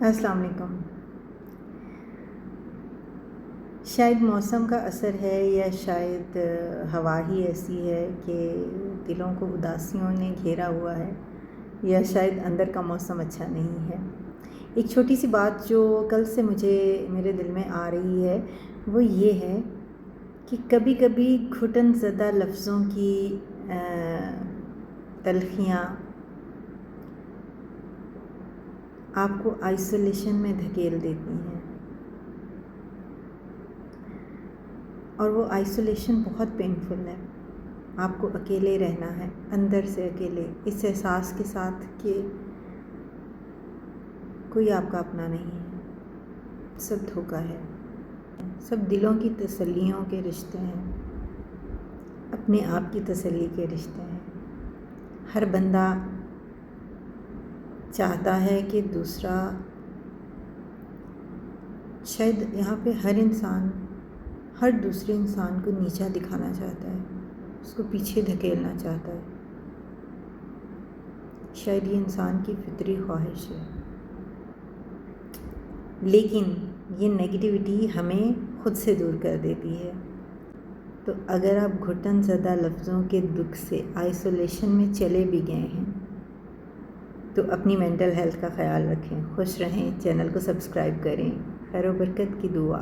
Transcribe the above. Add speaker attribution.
Speaker 1: अस्सलाम वालेकुम। शायद मौसम का असर है या शायद हवा ही ऐसी है कि दिलों को उदासियों ने घेरा हुआ है, या शायद अंदर का मौसम अच्छा नहीं है। एक छोटी सी बात जो कल से मुझे मेरे दिल में आ रही है वो ये है कि कभी कभी घुटन ज़दा लफ्ज़ों की तलखियाँ आपको आइसोलेशन में धकेल देती हैं, और वो आइसोलेशन बहुत पेनफुल है। आपको अकेले रहना है, अंदर से अकेले, इस एहसास के साथ कि कोई आपका अपना नहीं है, सब धोखा है, सब दिलों की तसल्लियों के रिश्ते हैं, अपने आप की तसल्ली के रिश्ते हैं। हर बंदा चाहता है कि दूसरा, शायद यहाँ पे हर इंसान हर दूसरे इंसान को नीचा दिखाना चाहता है, उसको पीछे धकेलना चाहता है। शायद ये इंसान की फितरी ख्वाहिश है, लेकिन ये नेगेटिविटी हमें खुद से दूर कर देती है। तो अगर आप घुटन ज़दा लफ्ज़ों के दुख से आइसोलेशन में चले भी गए हैं तो अपनी मेंटल हेल्थ का ख्याल रखें, खुश रहें, चैनल को सब्सक्राइब करें। खैर व बरकत की दुआ।